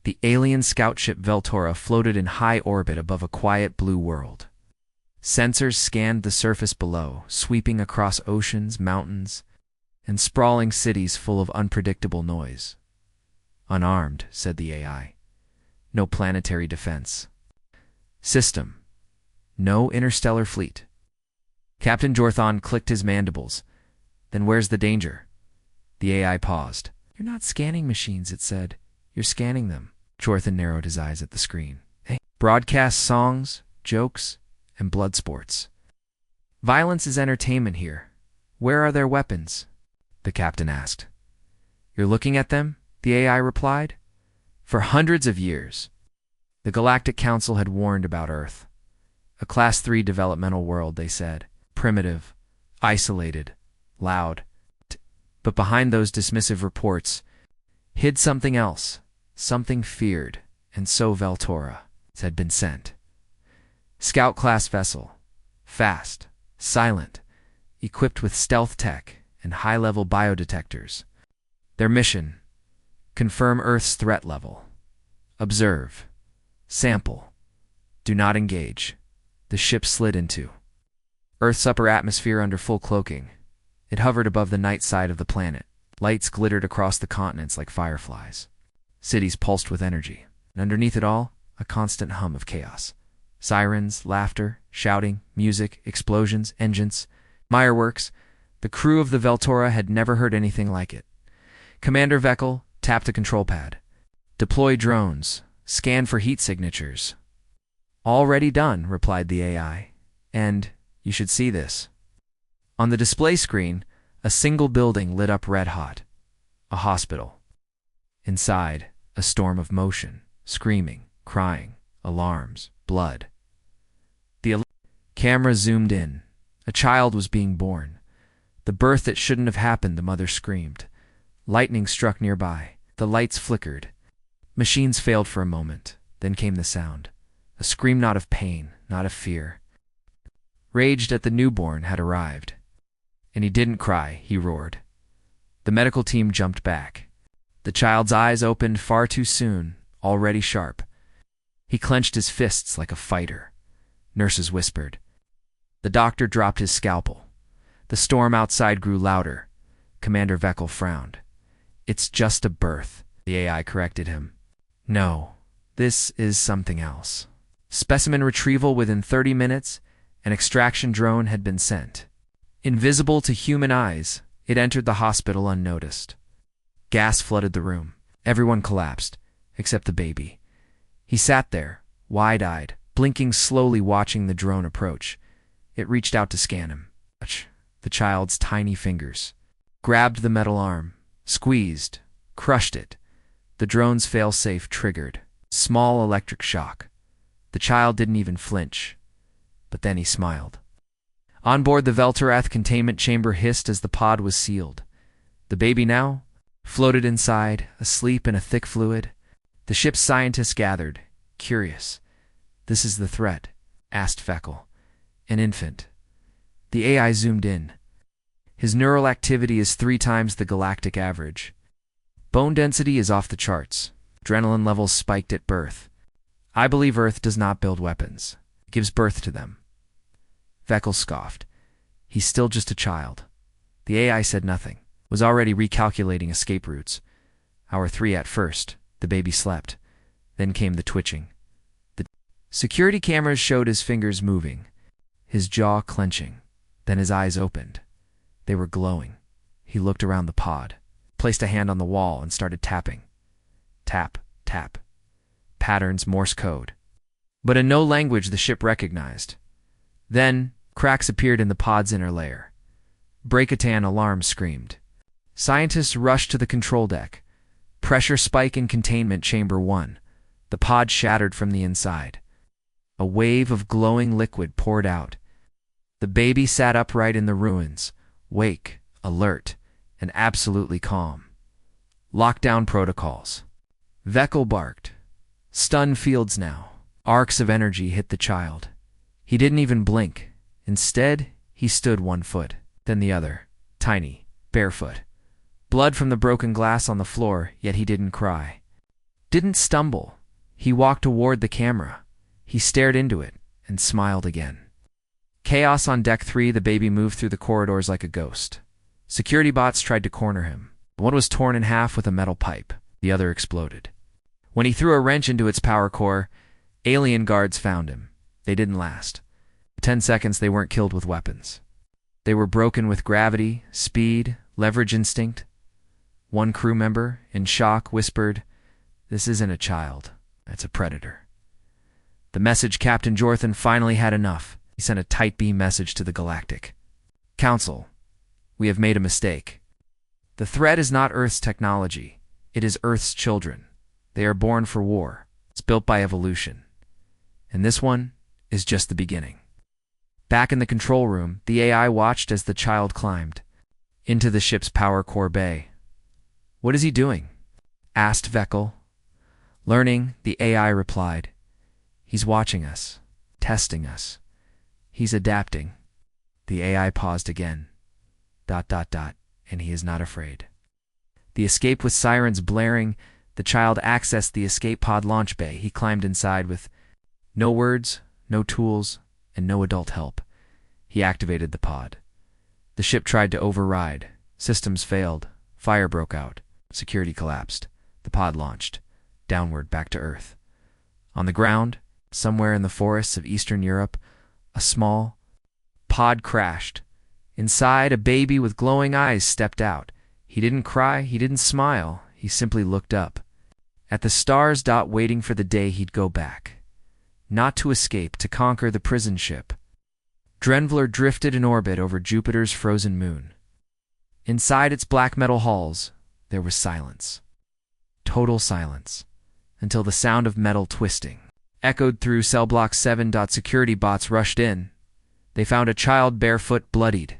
The alien scout ship Veltora floated in high orbit above a quiet blue world. Sensors scanned the surface below, sweeping across oceans, mountains, and sprawling cities full of unpredictable noise. "Unarmed," said the AI. "No planetary defense. System: no interstellar fleet." Captain Jorthon clicked his mandibles. "Then where's the danger?" The AI paused. "You're not scanning machines," it said. "You're scanning them." Jorthon narrowed his eyes at the screen. "Hey. Broadcast songs, jokes, and blood sports. Violence is entertainment here. Where are their weapons?" the captain asked. "You're looking at them?" the AI replied. "For hundreds of years, the Galactic Council had warned about Earth. A Class 3 developmental world, they said. Primitive, isolated, loud. But behind those dismissive reports hid something else, something feared, and so Veltora had been sent. Scout-class vessel, fast, silent, equipped with stealth tech and high-level biodetectors. Their mission: confirm Earth's threat level. Observe. Sample. Do not engage. The ship slid into Earth's upper atmosphere under full cloaking. It hovered above the night side of the planet. Lights glittered across the continents like fireflies. Cities pulsed with energy. And underneath it all, a constant hum of chaos. Sirens, laughter, shouting, music, explosions, engines, fireworks. The crew of the Veltora had never heard anything like it. Commander Veckel tapped the control pad. "Deploy drones. Scan for heat signatures." "Already done," replied the AI. "And you should see this." On the display screen, a single building lit up red-hot. A hospital. Inside, a storm of motion, screaming, crying, alarms, blood. The camera zoomed in. A child was being born. The birth that shouldn't have happened, the mother screamed. Lightning struck nearby. The lights flickered. Machines failed for a moment. Then came the sound. A scream not of pain, not of fear. Raged at the newborn had arrived. "And he didn't cry," he roared. The medical team jumped back. The child's eyes opened far too soon, already sharp. He clenched his fists like a fighter. Nurses whispered. The doctor dropped his scalpel. The storm outside grew louder. Commander Veckel frowned. "It's just a birth," the AI corrected him. "No, this is something else." Specimen retrieval within 30 minutes, an extraction drone had been sent. Invisible to human eyes, it entered the hospital unnoticed. Gas flooded the room. Everyone collapsed, except the baby. He sat there, wide-eyed, blinking slowly, watching the drone approach. It reached out to scan him. The child's tiny fingers grabbed the metal arm, squeezed, crushed it. The drone's fail-safe triggered. Small electric shock. The child didn't even flinch. But then he smiled. On board the Veltorath containment chamber hissed as the pod was sealed. The baby now floated inside, asleep in a thick fluid. The ship's scientists gathered, curious. "This is the threat?" asked Veckel. "An infant." The AI zoomed in. "His neural activity is 3 times the galactic average. Bone density is off the charts. Adrenaline levels spiked at birth. I believe Earth does not build weapons. It gives birth to them." Veckel scoffed. "He's still just a child." The AI said nothing, was already recalculating escape routes. Hour 3 at first, the baby slept. Then came the twitching. The security cameras showed his fingers moving, his jaw clenching. Then his eyes opened. They were glowing. He looked around the pod, placed a hand on the wall, and started tapping. Tap, tap. Patterns, Morse code. But in no language the ship recognized. Then, cracks appeared in the pod's inner layer. Break-a-tan alarm screamed. Scientists rushed to the control deck. Pressure spike in containment chamber 1. The pod shattered from the inside. A wave of glowing liquid poured out. The baby sat upright in the ruins, awake, alert, and absolutely calm. Lockdown protocols. Veckel barked. Stun fields now. Arcs of energy hit the child. He didn't even blink. Instead, he stood 1 foot, then the other, tiny, barefoot. Blood from the broken glass on the floor, yet he didn't cry. didn't stumble. He walked toward the camera. He stared into it and smiled again. Chaos on Deck 3. The baby moved through the corridors like a ghost. Security bots tried to corner him. One was torn in half with a metal pipe. The other exploded. When he threw a wrench into its power core, alien guards found him. They didn't last. In 10 seconds, they weren't killed with weapons. They were broken with gravity, speed, leverage instinct. One crew member, in shock, whispered, "This isn't a child. It's a predator." The message Captain Jorthan finally had enough. He sent a tight beam message to the Galactic Council. "We have made a mistake. The threat is not Earth's technology. It is Earth's children. They are born for war. It's built by evolution. And this one is just the beginning." Back in the control room, the AI watched as the child climbed into the ship's power core bay. "What is he doing?" asked Veckel. Learning, the AI replied, "He's watching us, testing us. He's adapting." The AI paused again. ... And he is not afraid. The escape with sirens blaring, the child accessed the escape pod launch bay. He climbed inside with no words, no tools, and no adult help. He activated the pod. The ship tried to override. Systems failed. Fire broke out. Security collapsed. The pod launched, downward back to Earth. On the ground, somewhere in the forests of Eastern Europe, a small pod crashed. Inside, a baby with glowing eyes stepped out. He didn't cry, he didn't smile, he simply looked up at the stars, waiting for the day he'd go back. Not to escape, to conquer the prison ship. Drenvler drifted in orbit over Jupiter's frozen moon. Inside its black metal halls, there was silence. Total silence, until the sound of metal twisting echoed through Cell Block 7. Security bots rushed in. They found a child barefoot, bloodied,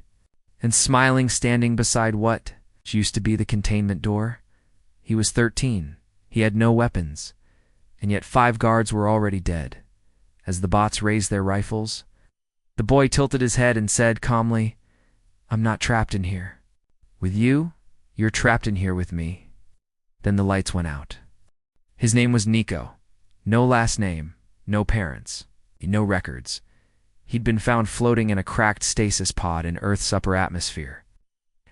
and smiling, standing beside what used to be the containment door. He was 13. He had no weapons, and yet 5 guards were already dead. As the bots raised their rifles, the boy tilted his head and said calmly, "I'm not trapped in here. With you, you're trapped in here with me." Then the lights went out. His name was Nico. No last name, no parents, no records. He'd been found floating in a cracked stasis pod in Earth's upper atmosphere.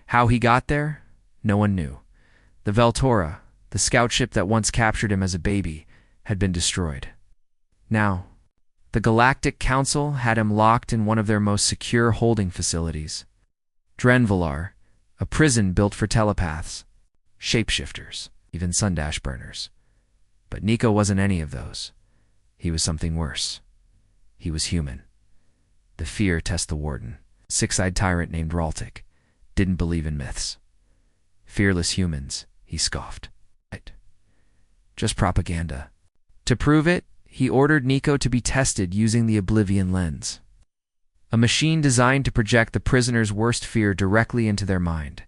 How he got there, no one knew. The Veltora, the scout ship that once captured him as a baby, had been destroyed. Now, the Galactic Council had him locked in one of their most secure holding facilities. Drenvalar, a prison built for telepaths, shapeshifters, even sundash burners. But Nico wasn't any of those. He was something worse. He was human. The fear test the warden, six-eyed tyrant named Raltic, didn't believe in myths. Fearless humans, he scoffed. Just propaganda. To prove it, he ordered Nico to be tested using the Oblivion lens, a machine designed to project the prisoner's worst fear directly into their mind.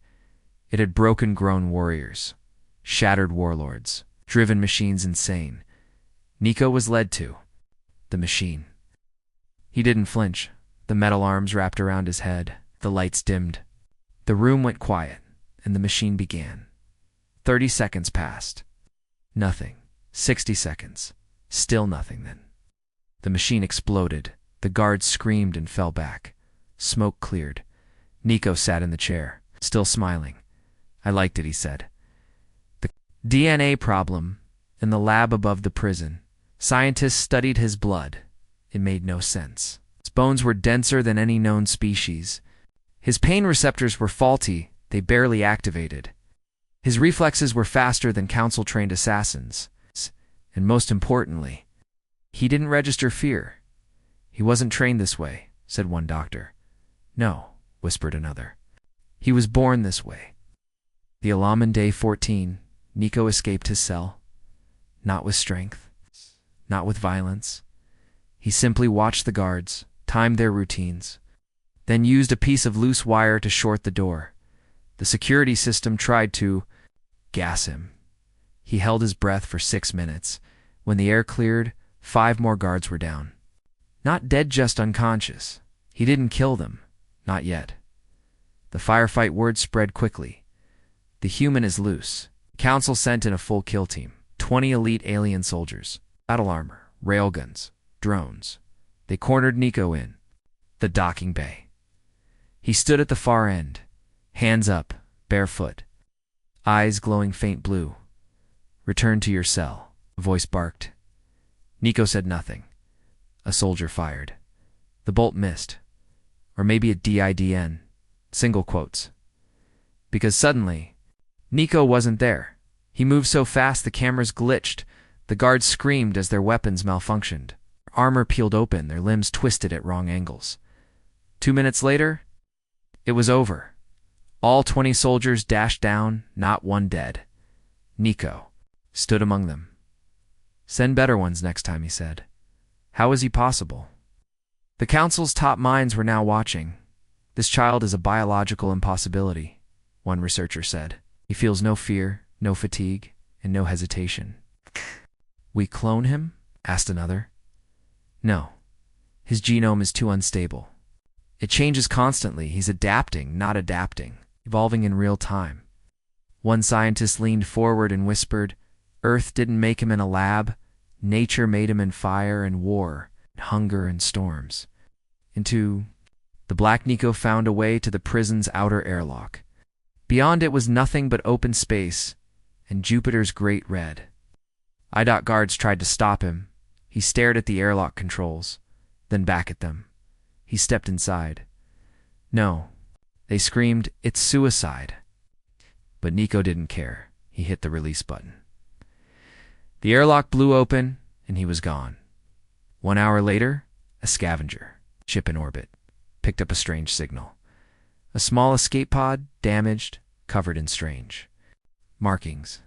It had broken grown warriors, shattered warlords, driven machines insane. Nico was led to the machine. He didn't flinch. The metal arms wrapped around his head. The lights dimmed. The room went quiet, and the machine began. 30 seconds passed. Nothing. 60 seconds. Still nothing then. The machine exploded. The guards screamed and fell back. Smoke cleared. Nico sat in the chair, still smiling. "I liked it," he said. The DNA problem in the lab above the prison. Scientists studied his blood. It made no sense. His bones were denser than any known species. His pain receptors were faulty. They barely activated. His reflexes were faster than council-trained assassins. And most importantly, he didn't register fear. "He wasn't trained this way," said one doctor. "No," whispered another. "He was born this way." The alarm on day 14, Nico escaped his cell. Not with strength, not with violence. He simply watched the guards, timed their routines, then used a piece of loose wire to short the door. The security system tried to gas him. He held his breath for 6 minutes. When the air cleared, 5 more guards were down. Not dead, just unconscious. He didn't kill them. Not yet. The firefight word spread quickly. "The human is loose." Council sent in a full kill team. 20 elite alien soldiers, battle armor, railguns, drones. They cornered Nico in the docking bay. He stood at the far end, hands up, barefoot, eyes glowing faint blue. "Return to your cell," a voice barked. Nico said nothing. A soldier fired. The bolt missed. Or maybe a DIDN, single quotes. Because suddenly, Nico wasn't there. He moved so fast the cameras glitched. The guards screamed as their weapons malfunctioned. Armor peeled open, their limbs twisted at wrong angles. 2 minutes later, it was over. All 20 soldiers dashed down, not one dead. Nico stood among them. "Send better ones next time," he said. How was he possible? The council's top minds were now watching. "This child is a biological impossibility," one researcher said. "He feels no fear, no fatigue, and no hesitation." "We clone him?" asked another. "No. His genome is too unstable. It changes constantly. He's adapting, not adapting, evolving in real time." One scientist leaned forward and whispered, "Earth didn't make him in a lab. Nature made him in fire and war, hunger and storms." The Black Nico found a way to the prison's outer airlock. Beyond it was nothing but open space and Jupiter's great red. IDOT guards tried to stop him. He stared at the airlock controls, then back at them. He stepped inside. "No," they screamed, "it's suicide." But Nico didn't care. He hit the release button. The airlock blew open, and he was gone. 1 hour later, a scavenger ship in orbit picked up a strange signal. A small escape pod, damaged, covered in strange markings.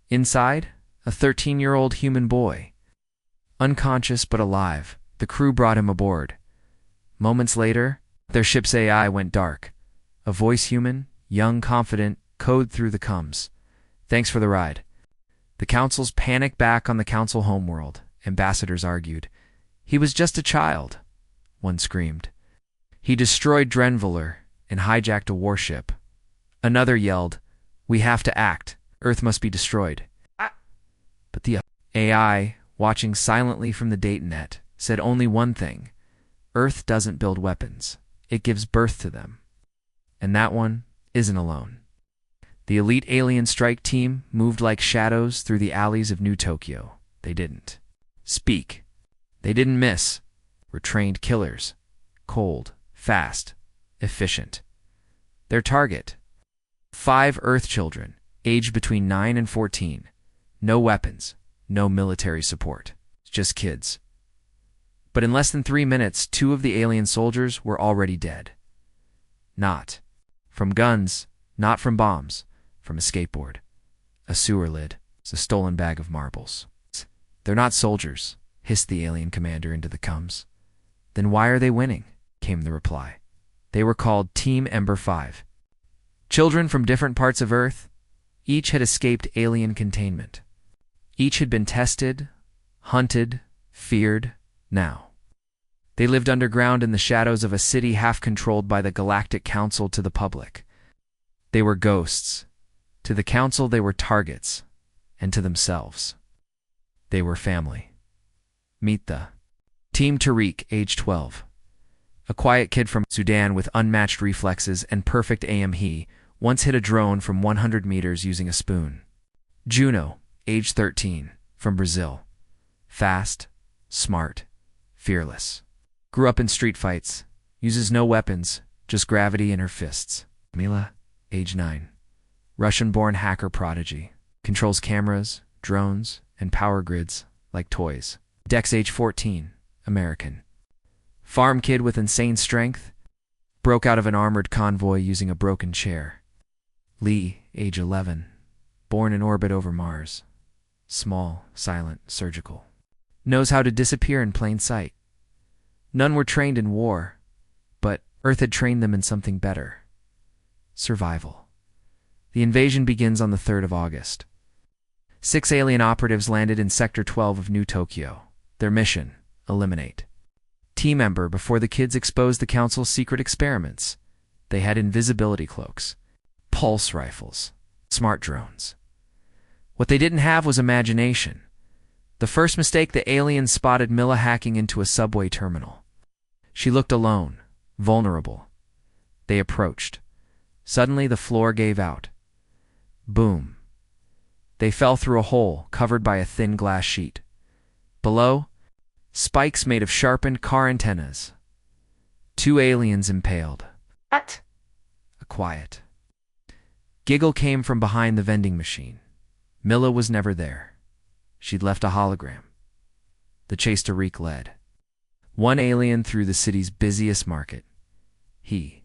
Inside, a 13-year-old human boy. Unconscious but alive, the crew brought him aboard. Moments later, their ship's AI went dark. A voice human, young, confident, code through the comms. "Thanks for the ride." The council's panicked back on the council homeworld. Ambassadors argued. "He was just a child," one screamed. "He destroyed Drenvaler and hijacked a warship." Another yelled, "We have to act. Earth must be destroyed." But the AI, watching silently from the datanet, said only one thing: Earth doesn't build weapons. It gives birth to them. And that one isn't alone. The elite alien strike team moved like shadows through the alleys of New Tokyo. They didn't speak. They didn't miss. Were trained killers. Cold, fast, efficient. Their target: 5 Earth children, aged between 9 and 14. No weapons, no military support. Just kids. But in less than 3 minutes, 2 of the alien soldiers were already dead. Not from guns, not from bombs, from a skateboard, a sewer lid, a stolen bag of marbles. "They're not soldiers," hissed the alien commander into the comms. "Then why are they winning?" came the reply. "They were called Team Ember 5. Children from different parts of Earth. Each had escaped alien containment. Each had been tested, hunted, feared. Now they lived underground in the shadows of a city half controlled by the Galactic Council to the public. They were ghosts. To the Council they were targets, and to themselves they were family. Meet the Team Tariq, age 12. A quiet kid from Sudan with unmatched reflexes and perfect aim. He once hit a drone from 100 meters using a spoon. Juno, age 13, from Brazil. Fast, smart, fearless. Grew up in street fights. Uses no weapons, just gravity in her fists. Mila, age 9. Russian-born hacker prodigy. Controls cameras, drones, and power grids like toys. Dex, age 14, American. Farm kid with insane strength. Broke out of an armored convoy using a broken chair. Lee, age 11. Born in orbit over Mars. Small, silent, surgical. Knows how to disappear in plain sight. None were trained in war, but Earth had trained them in something better. Survival. The invasion begins on the 3rd of August. 6 alien operatives landed in Sector 12 of New Tokyo. Their mission: eliminate Team Ember before the kids exposed the Council's secret experiments. They had invisibility cloaks, pulse rifles, smart drones. What they didn't have was imagination. The first mistake, the aliens spotted Milla hacking into a subway terminal. She looked alone, vulnerable. They approached. Suddenly the floor gave out. Boom. They fell through a hole covered by a thin glass sheet. Below, spikes made of sharpened car antennas. 2 aliens impaled. What? A quiet giggle came from behind the vending machine. Milla was never there. She'd left a hologram. The chase to Reek led. 1 alien through the city's busiest market. He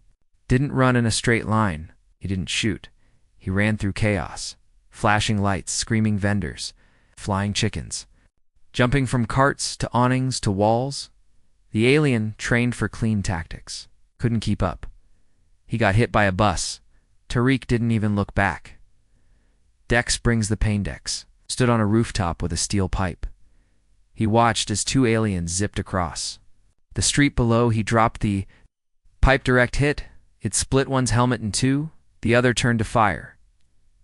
didn't run in a straight line. He didn't shoot. He ran through chaos. Flashing lights, screaming vendors, flying chickens. Jumping from carts to awnings to walls. The alien, trained for clean tactics, couldn't keep up. He got hit by a bus. Tariq didn't even look back. Dex brings the Paindex, stood on a rooftop with a steel pipe. He watched as 2 aliens zipped across. The street below, he dropped the pipe. Direct hit. It split one's helmet in 2. The other turned to fire.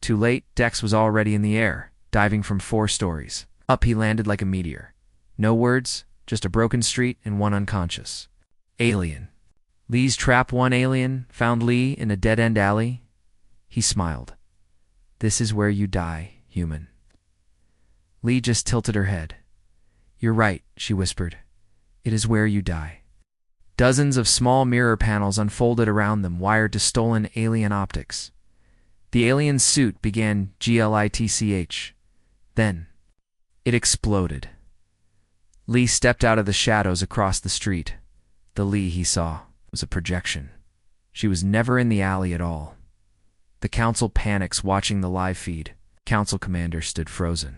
Too late, Dex was already in the air, diving from 4 stories. Up he landed like a meteor. No words, just a broken street and 1 unconscious. Alien. Lee's trap. 1 alien found Lee in a dead-end alley. He smiled. This is where you die, human. Lee just tilted her head. You're right, she whispered. It is where you die. Dozens of small mirror panels unfolded around them, wired to stolen alien optics. The alien's suit began glitch. Then it exploded. Lee stepped out of the shadows across the street. The Lee he saw was a projection. She was never in the alley at all. The council panics watching the live feed. Council commander stood frozen.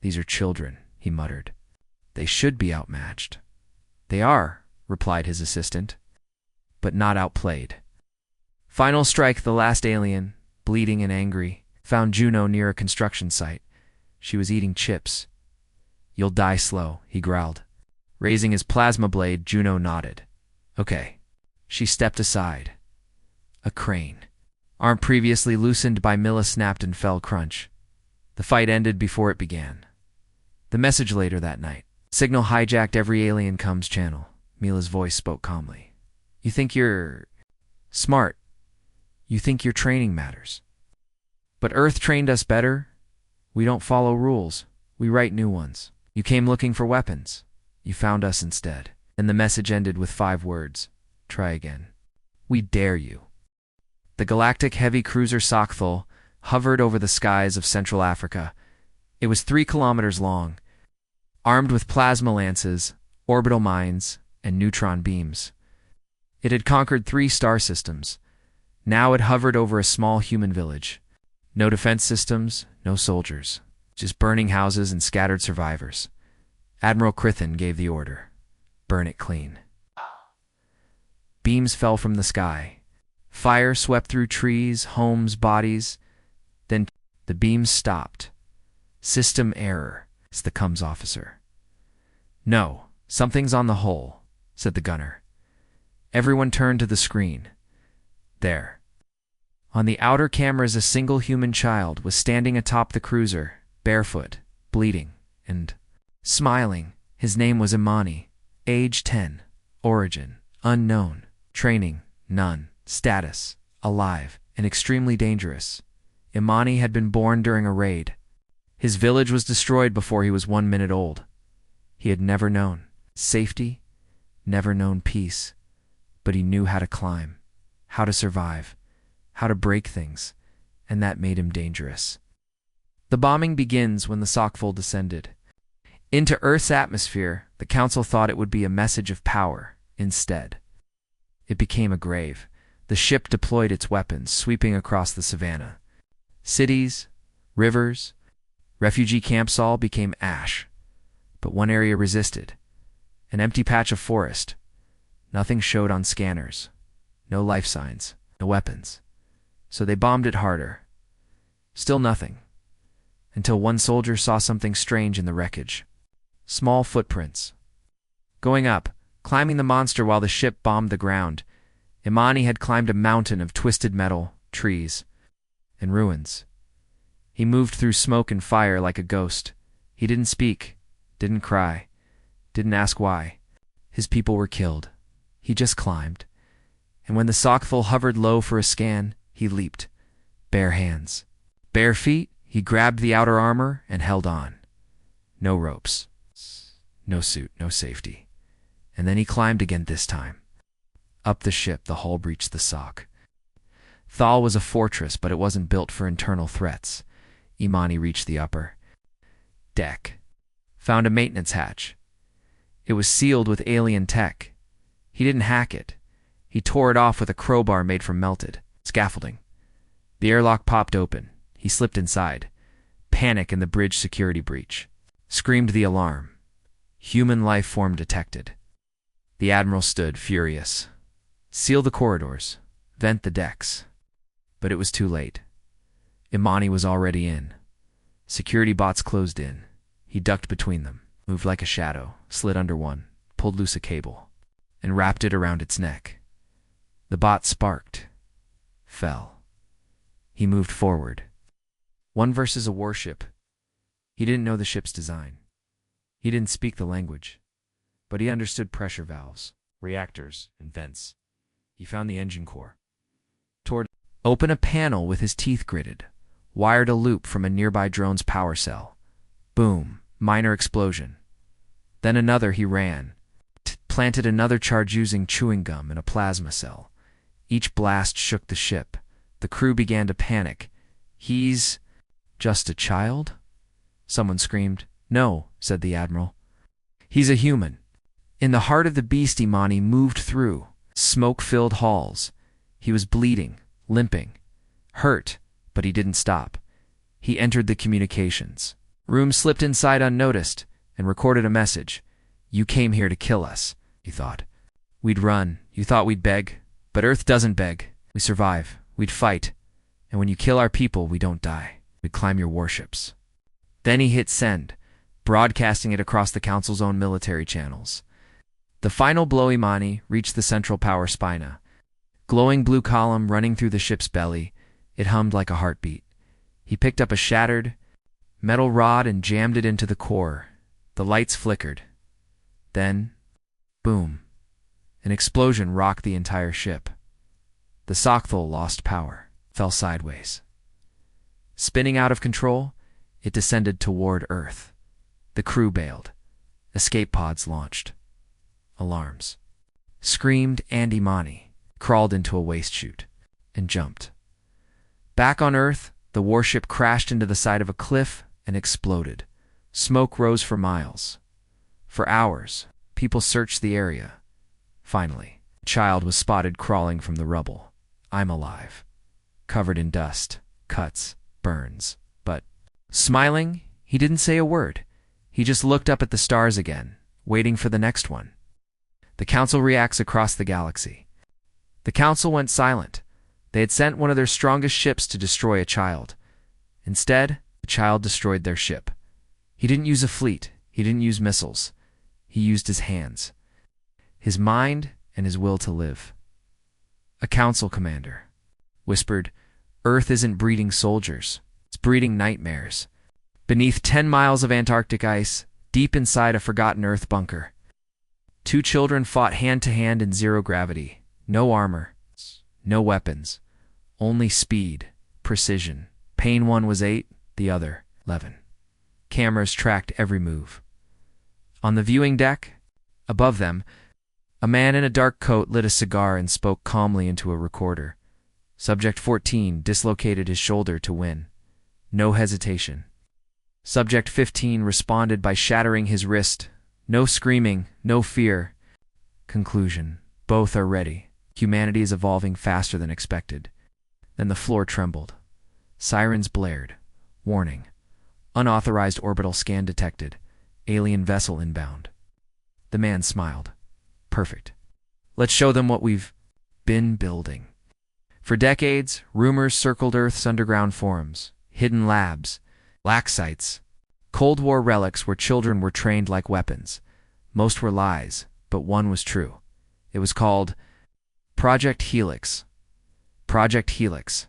These are children, he muttered. They should be outmatched. They are, replied his assistant, but not outplayed. Final strike. The last alien, bleeding and angry, found Juno near a construction site. She was eating chips. You'll die slow, he growled. Raising his plasma blade, Juno nodded. Okay. She stepped aside. A crane. Arm previously loosened by Milla snapped and fell crunch. The fight ended before it began. The message later that night. Signal hijacked. Every alien comes channel. Mila's voice spoke calmly. You think you're smart. You think your training matters. But Earth trained us better. We don't follow rules. We write new ones. You came looking for weapons. You found us instead. And the message ended with 5 words. Try again. We dare you. The galactic heavy cruiser Sockthul hovered over the skies of Central Africa. It was 3 kilometers long, armed with plasma lances, orbital mines, and neutron beams. It had conquered 3 star systems. Now it hovered over a small human village. No defense systems, no soldiers, just burning houses and scattered survivors. Admiral Crithen gave the order. Burn it clean. Beams fell from the sky. Fire swept through trees, homes, bodies. Then the beams stopped. System error, said the comms officer. No, something's on the hull, said the gunner. Everyone turned to the screen. There. On the outer cameras, a single human child was standing atop the cruiser, barefoot, bleeding, and smiling. His name was Imani. Age 10. Origin unknown. Training none. Status alive and extremely dangerous. Imani had been born during a raid. His village was destroyed before he was 1 minute old. He had never known safety, never known peace, but he knew how to climb, how to survive, how to break things, and that made him dangerous. The bombing begins when the Sockthul descended. Into Earth's atmosphere, the Council thought it would be a message of power. Instead, it became a grave. The ship deployed its weapons, sweeping across the savannah. Cities, rivers, refugee camps all became ash. But one area resisted. An empty patch of forest. Nothing showed on scanners. No life signs, no weapons. So they bombed it harder. Still nothing. Until one soldier saw something strange in the wreckage. Small footprints. Going up, climbing the monster while the ship bombed the ground, Imani had climbed a mountain of twisted metal, trees, and ruins. He moved through smoke and fire like a ghost. He didn't speak, didn't cry, didn't ask why. His people were killed. He just climbed. And when the Sockthul hovered low for a scan, he leaped. Bare hands. Bare feet, he grabbed the outer armor and held on. No ropes. No suit, no safety. And then he climbed again this time. Up the ship, the hull breached the sock. Thal was a fortress, but it wasn't built for internal threats. Imani reached the upper deck. Found a maintenance hatch. It was sealed with alien tech. He didn't hack it. He tore it off with a crowbar made from melted scaffolding. The airlock popped open. He slipped inside. Panic in the bridge security breach. Screamed the alarm. Human life form detected. The admiral stood, furious. Seal the corridors. Vent the decks. But it was too late. Imani was already in. Security bots closed in. He ducked between them, moved like a shadow, slid under one, pulled loose a cable, and wrapped it around its neck. The bot sparked. Fell. He moved forward. One versus a warship. He didn't know the ship's design. He didn't speak the language. But he understood pressure valves, reactors, and vents. He found the engine core. Open a panel with his teeth gritted. Wired a loop from a nearby drone's power cell. Boom. Minor explosion. Then another. He ran. Planted another charge using chewing gum in a plasma cell. Each blast shook the ship. The crew began to panic. He's just a child? Someone screamed. No, said the admiral. He's a human. In the heart of the beast, Imani moved through smoke-filled halls. He was bleeding, limping, hurt, but he didn't stop. He entered the communications room, slipped inside unnoticed, and recorded a message. You came here to kill us, he thought. We'd run. You thought we'd beg. But Earth doesn't beg. We survive. We'd fight. And when you kill our people, we don't die. We climb your warships. Then he hit send, broadcasting it across the Council's own military channels. The final blow, Imani reached the central power spina. Glowing blue column running through the ship's belly. It hummed like a heartbeat. He picked up a shattered metal rod and jammed it into the core. The lights flickered. Then, boom. An explosion rocked the entire ship. The Sockthul lost power, fell sideways. Spinning out of control, it descended toward Earth. The crew bailed. Escape pods launched. Alarms. Screamed, and Imani crawled into a waste chute and jumped. Back on Earth, the warship crashed into the side of a cliff and exploded. Smoke rose for miles. For hours, people searched the area. Finally, a child was spotted crawling from the rubble. I'm alive. Covered in dust, cuts, burns. But, smiling, he didn't say a word. He just looked up at the stars again, waiting for the next one. The Council reacts across the galaxy. The Council went silent. They had sent one of their strongest ships to destroy a child. Instead, the child destroyed their ship. He didn't use a fleet. He didn't use missiles. He used his hands, his mind, and his will to live. A council commander whispered, Earth isn't breeding soldiers. It's breeding nightmares. Beneath 10 miles of Antarctic ice, deep inside a forgotten Earth bunker, 2 children fought hand-to-hand in zero gravity. No armor, no weapons, only speed, precision. Pain one was 8, the other 11. Cameras tracked every move. On the viewing deck, above them, a man in a dark coat lit a cigar and spoke calmly into a recorder. Subject 14 dislocated his shoulder to win. No hesitation. Subject 15 responded by shattering his wrist. No screaming, no fear. Conclusion. Both are ready. Humanity is evolving faster than expected. Then the floor trembled. Sirens blared. Warning. Unauthorized orbital scan detected. Alien vessel inbound. The man smiled. Perfect. Let's show them what we've been building. For decades, rumors circled Earth's underground forums, hidden labs, lac sites, Cold War relics where children were trained like weapons. Most were lies, but one was true. It was called Project Helix. Project Helix.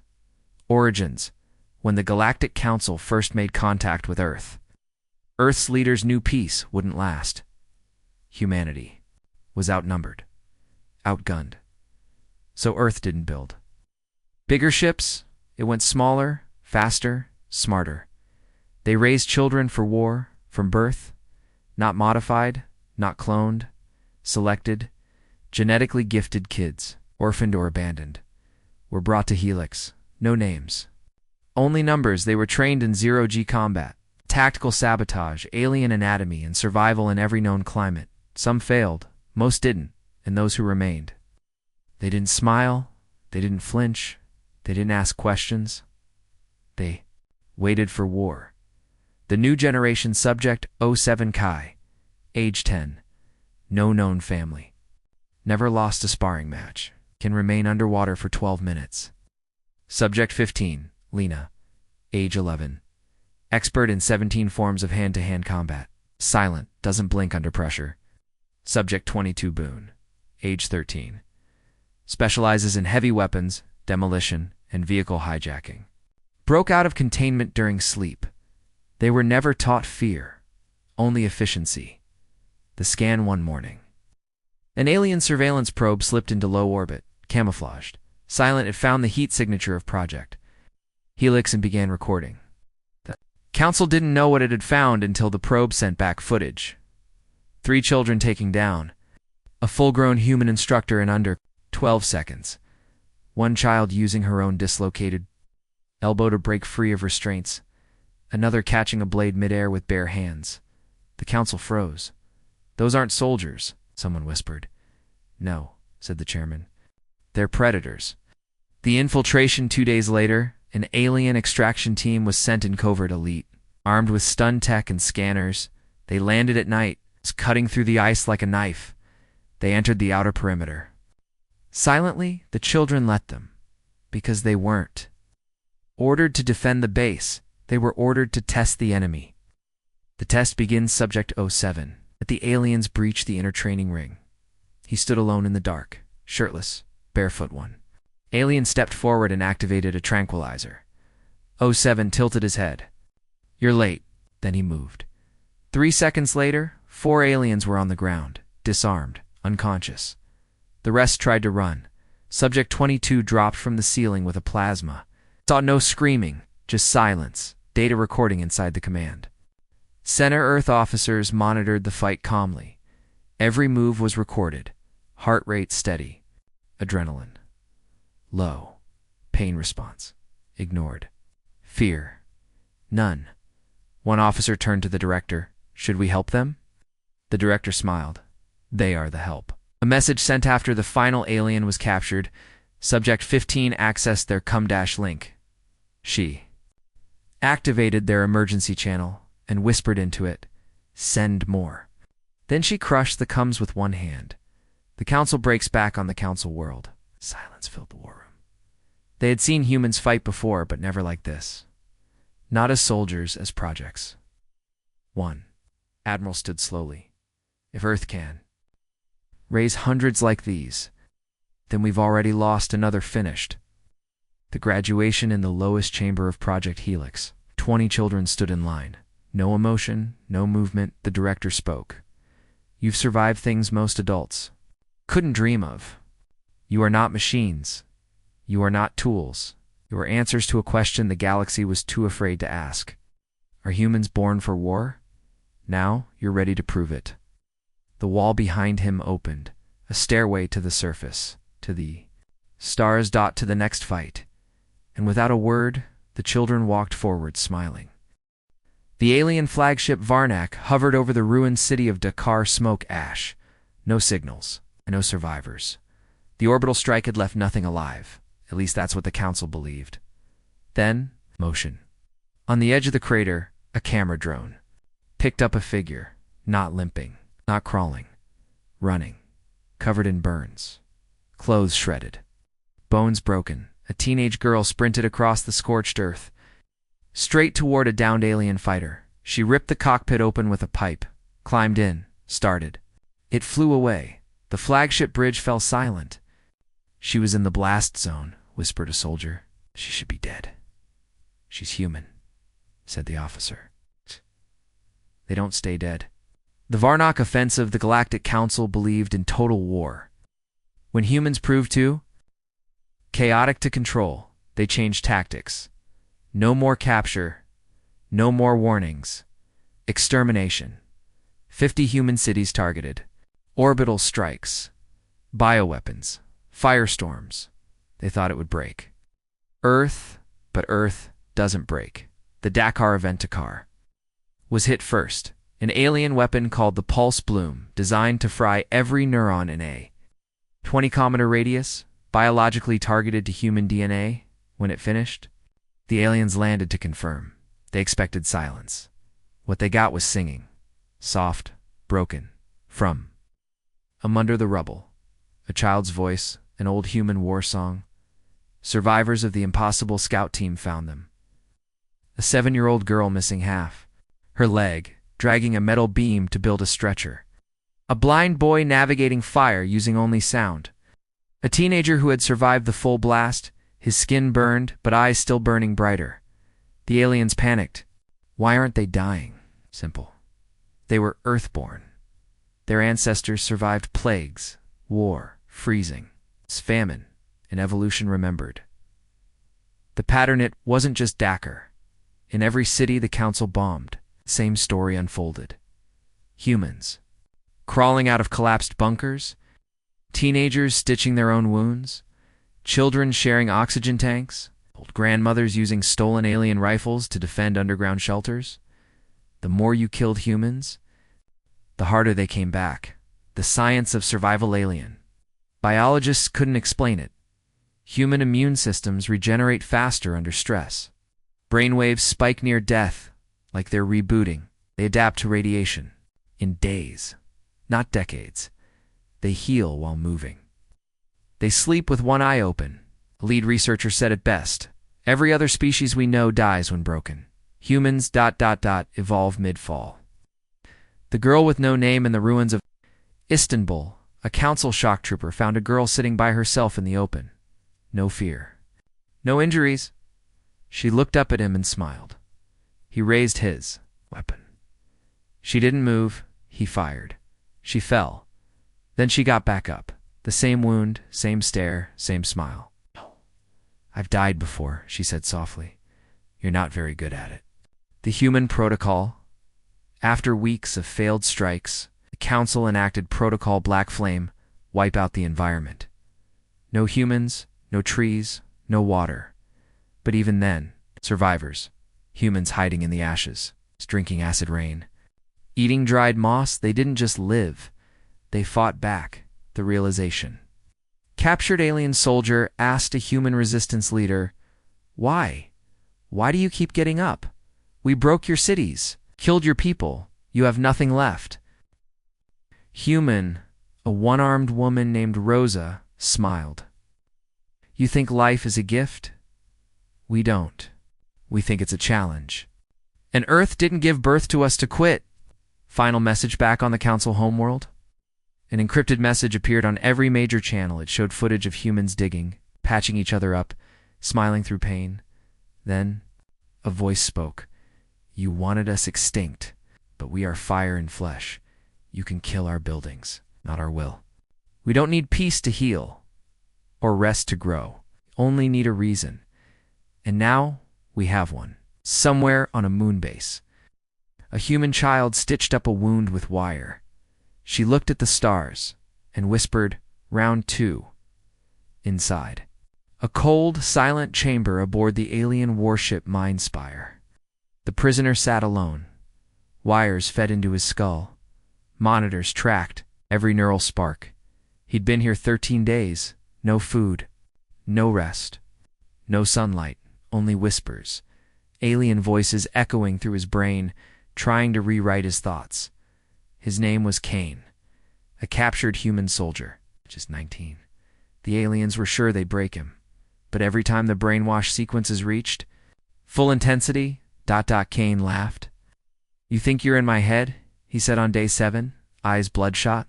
Origins. when the Galactic Council first made contact with Earth. Earth's leaders knew peace wouldn't last. Humanity was outnumbered, outgunned. So Earth didn't build bigger ships. It went smaller, faster, smarter. They raised children for war, from birth, not modified, not cloned, selected, genetically gifted kids, orphaned or abandoned, were brought to Helix. No names, only numbers. They were trained in zero-G combat, tactical sabotage, alien anatomy, and survival in every known climate. Some failed, most didn't, and those who remained. They didn't smile, they didn't flinch, they didn't ask questions. They waited for war. The new generation subject 07 Kai, age 10, no known family. Never lost a sparring match, can remain underwater for 12 minutes. Subject 15, Lena, age 11, expert in 17 forms of hand-to-hand combat, silent, doesn't blink under pressure. Subject 22, Boone, age 13, specializes in heavy weapons, demolition, and vehicle hijacking. Broke out of containment during sleep. They were never taught fear, only efficiency. The scan one morning. An alien surveillance probe slipped into low orbit, camouflaged. Silent, it found the heat signature of Project Helix and began recording. The Council didn't know what it had found until the probe sent back footage. 3 children taking down a full-grown human instructor in under 12 seconds. 1 child using her own dislocated elbow to break free of restraints. Another catching a blade midair with bare hands. The Council froze. "Those aren't soldiers," someone whispered. "No," said the chairman. "They're predators." The infiltration 2 days later, an alien extraction team was sent in covert elite. Armed with stun tech and scanners, they landed at night, cutting through the ice like a knife. They entered the outer perimeter. Silently, the children let them, because they weren't ordered to defend the base. They were ordered to test the enemy. The test begins. Subject 07. At the aliens breach the inner training ring. He stood alone in the dark, shirtless, barefoot one. Alien stepped forward and activated a tranquilizer. 07 tilted his head. "You're late." Then he moved. 3 seconds later, 4 aliens were on the ground, disarmed, unconscious. The rest tried to run. Subject 22 dropped from the ceiling with a plasma. Saw no screaming, just silence, data recording inside the command. Center Earth officers monitored the fight calmly. Every move was recorded. Heart rate steady. Adrenaline low. Pain response ignored. Fear none. One officer turned to the director. "Should we help them?" The director smiled. "They are the help." A message sent after the final alien was captured. Subject 15 accessed their com-link. She activated their emergency channel and whispered into it, "Send more." Then she crushed the coms with one hand. The Council breaks back on the Council world. Silence filled the war room. They had seen humans fight before, but never like this. Not as soldiers, as projects. 1. Admiral stood slowly. "If Earth can raise hundreds like these, then we've already lost another finished." The graduation in the lowest chamber of Project Helix. 20 children stood in line. No emotion, no movement. The director spoke. "You've survived things most adults couldn't dream of. You are not machines. You are not tools. You are answers to a question the galaxy was too afraid to ask. Are humans born for war? Now you're ready to prove it." The wall behind him opened, a stairway to the surface, to the stars. To the next fight. And without a word, the children walked forward, smiling. The alien flagship Varnak hovered over the ruined city of Dakar. Smoke, ash. No signals, no survivors. The orbital strike had left nothing alive. At least that's what the Council believed. Then, motion. On the edge of the crater, a camera drone picked up a figure, not limping, not crawling, running, covered in burns, clothes shredded, bones broken. A teenage girl sprinted across the scorched earth, straight toward a downed alien fighter. She ripped the cockpit open with a pipe, climbed in, started. It flew away. The flagship bridge fell silent. "She was in the blast zone," whispered a soldier. "She should be dead." "She's human," said the officer. "They don't stay dead." The Varnock offensive, the Galactic Council believed in total war. When humans proved too chaotic to control, they changed tactics. No more capture, no more warnings. Extermination. 50 human cities targeted. Orbital strikes. Bioweapons. Firestorms. They thought it would break Earth, but Earth doesn't break. The Dakar Aventicar was hit first. An alien weapon called the Pulse Bloom, designed to fry every neuron in a 20-kilometer radius, biologically targeted to human DNA. When it finished, the aliens landed to confirm. They expected silence. What they got was singing. Soft, broken, from under the rubble. A child's voice, an old human war song. Survivors of the Impossible Scout Team found them. A 7-year-old girl missing half her leg, dragging a metal beam to build a stretcher. A blind boy navigating fire using only sound. A teenager who had survived the full blast, his skin burned, but eyes still burning brighter. The aliens panicked. Why aren't they dying? Simple. They were Earthborn. Their ancestors survived plagues, war, freezing, famine, and evolution remembered. The pattern, it wasn't just Dakar. In every city the council bombed, same story unfolded. Humans, crawling out of collapsed bunkers, teenagers stitching their own wounds, children sharing oxygen tanks, old grandmothers using stolen alien rifles to defend underground shelters. The more you killed humans, the harder they came back. The science of survival alien. Biologists couldn't explain it. Human immune systems regenerate faster under stress. Brainwaves spike near death, like they're rebooting. They adapt to radiation. In days, not decades. They heal while moving. They sleep with one eye open. A lead researcher said it best. Every other species we know dies when broken. Humans ... evolve mid-fall. The girl with no name in the ruins of Istanbul, a council shock trooper found a girl sitting by herself in the open. No fear. No injuries. She looked up at him and smiled. He raised his weapon. She didn't move. He fired. She fell. Then she got back up. The same wound, same stare, same smile. "I've died before," she said softly. "You're not very good at it." The human protocol. After weeks of failed strikes, the council enacted Protocol Black Flame, wipe out the environment. No humans, no trees, no water. But even then, survivors, humans hiding in the ashes, drinking acid rain, eating dried moss, they didn't just live. They fought back. The realization. Captured alien soldier asked a human resistance leader, "Why? Why do you keep getting up? We broke your cities, killed your people. You have nothing left." Human, a one-armed woman named Rosa, smiled. "You think life is a gift? We don't. We think it's a challenge. And Earth didn't give birth to us to quit." Final message back on the council homeworld. An encrypted message appeared on every major channel. It showed footage of humans digging, patching each other up, smiling through pain. Then, a voice spoke. "You wanted us extinct, but we are fire and flesh. You can kill our buildings, not our will. We don't need peace to heal, or rest to grow. Only need a reason. And now, we have one. Somewhere on a moon base. A human child stitched up a wound with wire. She looked at the stars and whispered, "Round 2. Inside. A cold, silent chamber aboard the alien warship Mindspire. The prisoner sat alone. Wires fed into his skull. Monitors tracked every neural spark. He'd been here 13 days. No food. No rest. No sunlight. Only whispers. Alien voices echoing through his brain, trying to rewrite his thoughts. His name was Kane, a captured human soldier, just 19. The aliens were sure they'd break him, but every time the brainwash sequences reached full intensity, ... Kane laughed. "You think you're in my head?" he said on day 7, eyes bloodshot.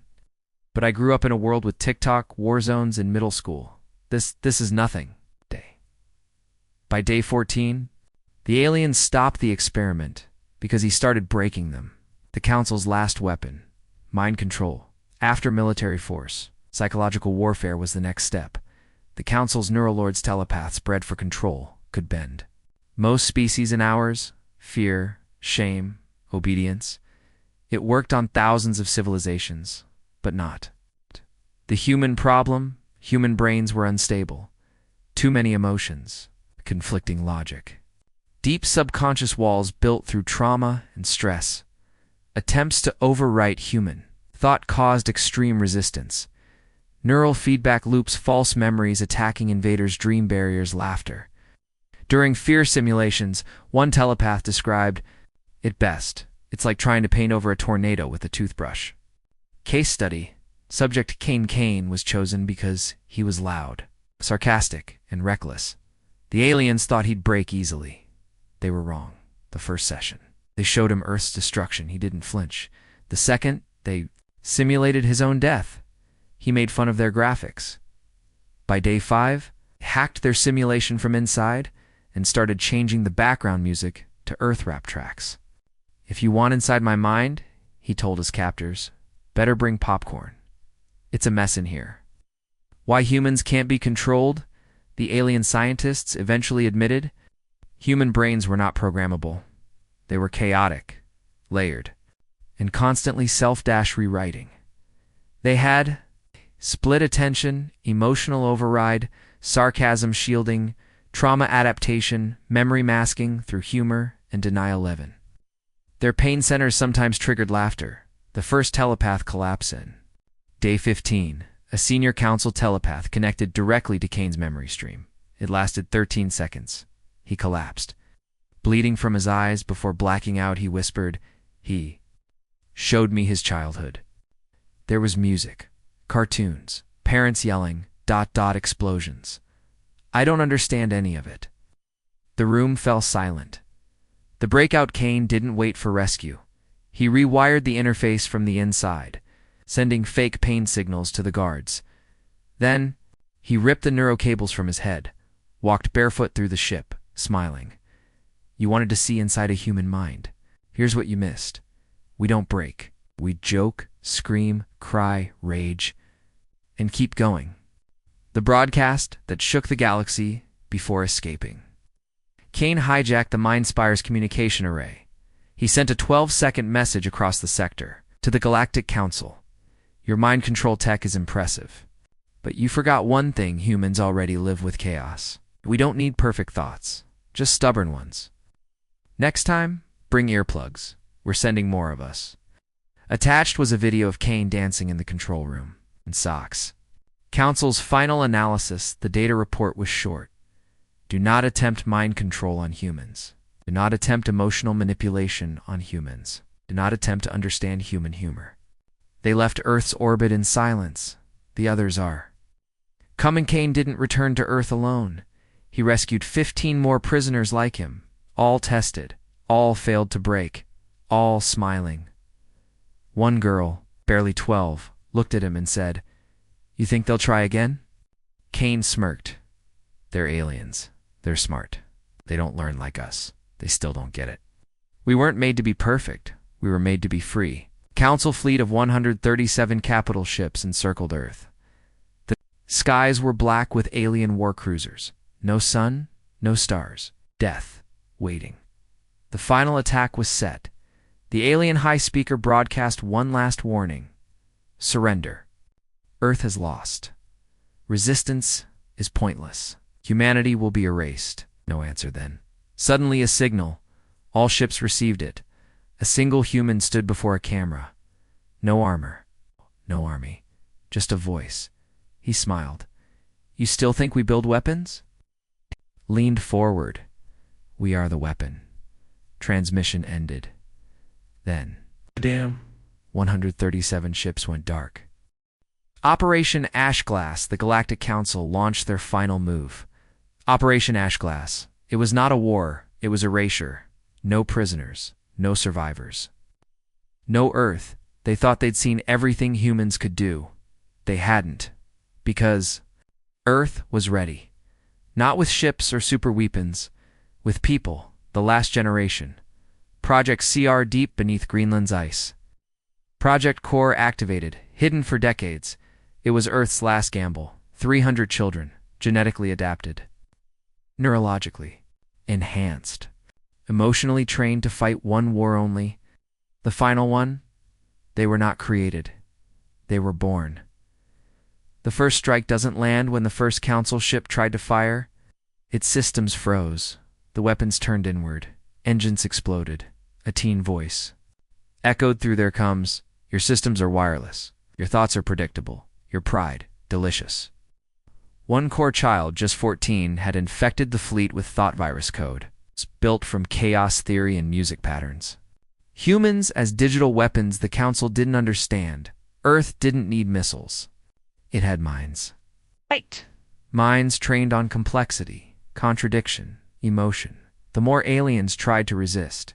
"But I grew up in a world with TikTok, war zones, and middle school. This is nothing." By day 14, The aliens stopped the experiment because he started breaking them. The Council's last weapon, mind control, after military force, psychological warfare was the next step. The Council's neurolords telepaths bred for control could bend. Most species in ours, fear, shame, obedience. It worked on thousands of civilizations, but not. The human problem, human brains were unstable. Too many emotions, conflicting logic. Deep subconscious walls built through trauma and stress. Attempts to overwrite human thought caused extreme resistance. Neural feedback loops, false memories attacking invaders' dream barriers, laughter. During fear simulations, one telepath described it best. It's like trying to paint over a tornado with a toothbrush. Case study. Subject Kane was chosen because he was loud, sarcastic, and reckless. The aliens thought he'd break easily. They were wrong. The first session, they showed him Earth's destruction. He didn't flinch. The second, they simulated his own death. He made fun of their graphics. By day 5, hacked their simulation from inside and started changing the background music to Earth rap tracks. If you want inside my mind, he told his captors, better bring popcorn. It's a mess in here. Why humans can't be controlled? The alien scientists eventually admitted human brains were not programmable. They were chaotic, layered, and constantly self-rewriting. They had split attention, emotional override, sarcasm shielding, trauma adaptation, memory masking through humor and denial leaven. Their pain centers sometimes triggered laughter. The first telepath collapse in. Day 15, a senior council telepath connected directly to Kane's memory stream. It lasted 13 seconds. He collapsed. Bleeding from his eyes before blacking out, he whispered, he showed me his childhood. There was music, cartoons, parents yelling, ... explosions. I don't understand any of it. The room fell silent. The breakout Kane didn't wait for rescue. He rewired the interface from the inside, sending fake pain signals to the guards. Then, he ripped the neurocables from his head, walked barefoot through the ship, smiling. You wanted to see inside a human mind. Here's what you missed. We don't break. We joke, scream, cry, rage, and keep going. The broadcast that shook the galaxy before escaping. Kane hijacked the MindSpire's communication array. He sent a 12-second message across the sector to the Galactic Council. Your mind control tech is impressive. But you forgot one thing: humans already live with chaos. We don't need perfect thoughts, just stubborn ones. Next time, bring earplugs. We're sending more of us. Attached was a video of Kane dancing in the control room, in socks. Council's final analysis, the data report was short. Do not attempt mind control on humans. Do not attempt emotional manipulation on humans. Do not attempt to understand human humor. They left Earth's orbit in silence. The others are. Kane didn't return to Earth alone. He rescued 15 more prisoners like him, all tested, all failed to break, all smiling. One girl, barely 12, looked at him and said, "You think they'll try again?" Kane smirked. They're aliens. They're smart. They don't learn like us. They still don't get it. We weren't made to be perfect. We were made to be free. Council fleet of 137 capital ships encircled Earth. The skies were black with alien war cruisers. No sun, no stars. Death, waiting. The final attack was set. The alien high speaker broadcast one last warning. Surrender. Earth has lost. Resistance is pointless. Humanity will be erased. No answer then. Suddenly a signal. All ships received it. A single human stood before a camera. No armor. No army. Just a voice. He smiled. You still think we build weapons? Leaned forward. We are the weapon. Transmission ended. Then, damn, 137 ships went dark. Operation Ashglass, the Galactic Council launched their final move. Operation Ashglass. It was not a war, it was erasure. No prisoners, no survivors. No Earth. They thought they'd seen everything humans could do. They hadn't. Because Earth was ready. Not with ships or super weapons, with people. The Last Generation. Project CR deep beneath Greenland's ice. Project Core activated, hidden for decades. It was Earth's last gamble. 300 children, genetically adapted. Neurologically enhanced. Emotionally trained to fight one war only. The final one? They were not created. They were born. The first strike doesn't land when the first Council ship tried to fire. Its systems froze. The weapons turned inward. Engines exploded. A teen voice echoed through their coms. Your systems are wireless. Your thoughts are predictable. Your pride, delicious. One core child, just 14, had infected the fleet with thought virus code, built from chaos theory and music patterns. Humans as digital weapons the Council didn't understand. Earth didn't need missiles. It had minds. Right. Minds trained on complexity, contradiction, emotion. The more aliens tried to resist,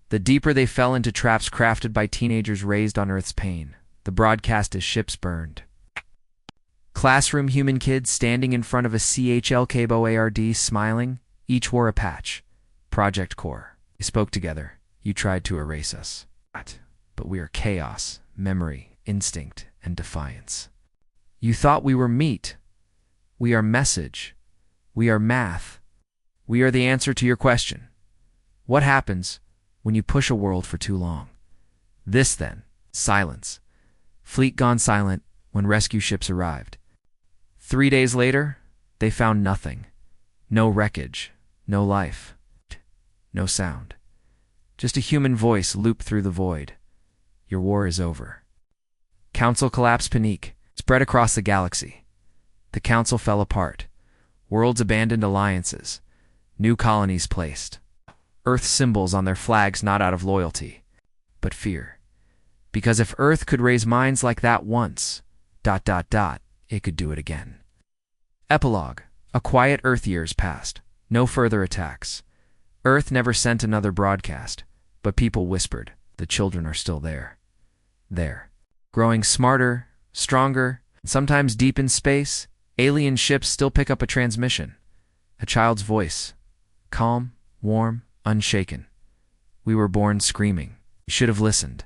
the deeper they fell into traps crafted by teenagers raised on Earth's pain. The broadcast as ships burned. Classroom human kids standing in front of a CHL Cabo ARD smiling. Each wore a patch. Project Core. They spoke together. You tried to erase us. But we are chaos, memory, instinct, and defiance. You thought we were meat. We are message. We are math. We are the answer to your question. What happens when you push a world for too long? This then, silence. Fleet gone silent when rescue ships arrived. 3 days later, they found nothing. No wreckage, no life, no sound. Just a human voice looped through the void. Your war is over. Council collapse panique spread across the galaxy. The Council fell apart. Worlds abandoned alliances. New colonies placed. Earth symbols on their flags not out of loyalty, but fear. Because if Earth could raise minds like that once, it could do it again. Epilogue. A quiet Earth years passed. No further attacks. Earth never sent another broadcast, but people whispered, the children are still there. There. Growing smarter, stronger, sometimes deep in space, alien ships still pick up a transmission. A child's voice. Calm, warm, unshaken. We were born screaming. You should have listened.